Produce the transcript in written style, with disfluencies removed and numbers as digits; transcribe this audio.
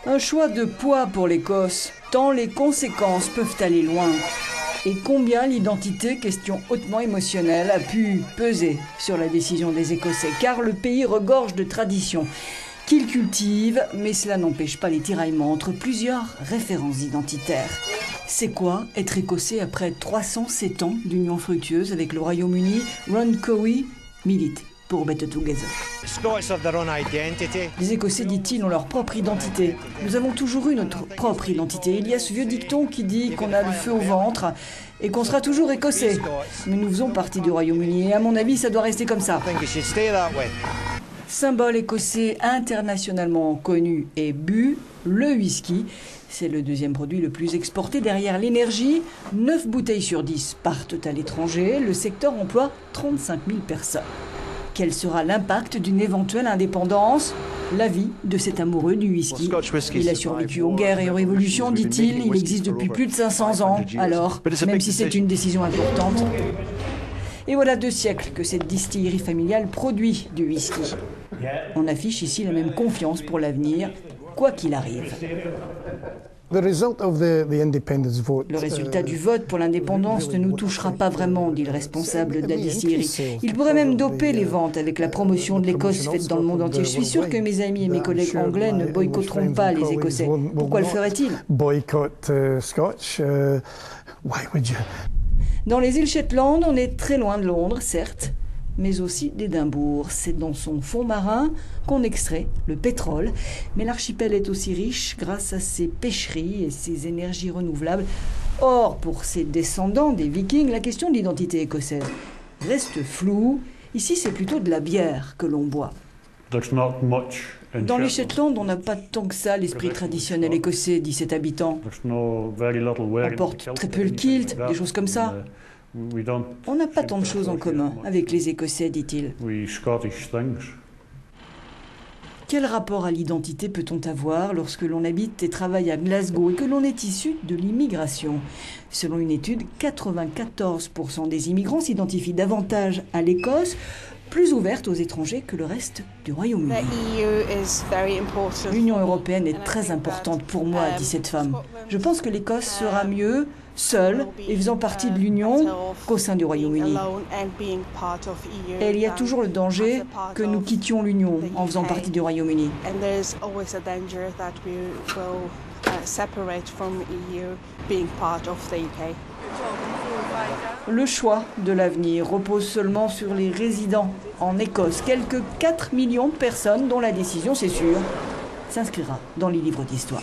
Un choix de poids pour l'Écosse, tant les conséquences peuvent aller loin. Et combien l'identité, question hautement émotionnelle, a pu peser sur la décision des Écossais, car le pays regorge de traditions qu'ils cultivent, mais cela n'empêche pas les tiraillements entre plusieurs références identitaires. C'est quoi être écossais après 307 ans d'union fructueuse avec le Royaume-Uni? Ron Cowie milite pour Better Together. Les Écossais, dit-il, ont leur propre identité. Nous avons toujours eu notre propre identité. Il y a ce vieux dicton qui dit qu'on a le feu au ventre et qu'on sera toujours écossais. Mais nous faisons partie du Royaume-Uni et à mon avis, ça doit rester comme ça. Symbole écossais internationalement connu et bu, le whisky. C'est le deuxième produit le plus exporté derrière l'énergie. 9 bouteilles sur 10 partent à l'étranger. Le secteur emploie 35 000 personnes. Quel sera l'impact d'une éventuelle indépendance? La vie de cet amoureux du whisky. Il a survécu aux guerres et aux révolutions, dit-il. Il existe depuis plus de 500 ans. Alors, même si c'est une décision importante. Et voilà 2 siècles que cette distillerie familiale produit du whisky. On affiche ici la même confiance pour l'avenir, quoi qu'il arrive. Le résultat du vote pour l'indépendance ne nous touchera pas vraiment, dit le responsable de la distillerie. Il pourrait même doper les ventes avec la promotion de l'Écosse faite dans le monde entier. Je suis sûr que mes amis et mes collègues anglais ne boycotteront pas les Écossais. Pourquoi le feraient-ils? Dans les îles Shetland, on est très loin de Londres, certes, mais aussi d'Édimbourg. C'est dans son fond marin qu'on extrait le pétrole. Mais l'archipel est aussi riche grâce à ses pêcheries et ses énergies renouvelables. Or, pour ses descendants des Vikings, la question de l'identité écossaise reste floue. Ici, c'est plutôt de la bière que l'on boit. Dans les Shetland, on n'a pas tant que ça l'esprit traditionnel écossais, dit cet habitant. On porte très peu le kilt, des choses comme ça. On n'a pas tant de choses en commun avec les Écossais, dit-il. Quel rapport à l'identité peut-on avoir lorsque l'on habite et travaille à Glasgow et que l'on est issu de l'immigration? Selon une étude, 94% des immigrants s'identifient davantage à l'Écosse, plus ouverte aux étrangers que le reste du Royaume-Uni. L'Union européenne est très importante pour moi, dit cette femme. Je pense que l'Écosse sera mieux seule et faisant partie de l'Union qu'au sein du Royaume-Uni. Et il y a toujours le danger que nous quittions l'Union en faisant partie du Royaume-Uni. Le choix de l'avenir repose seulement sur les résidents en Écosse. Quelques 4 millions de personnes dont la décision, c'est sûr, s'inscrira dans les livres d'histoire.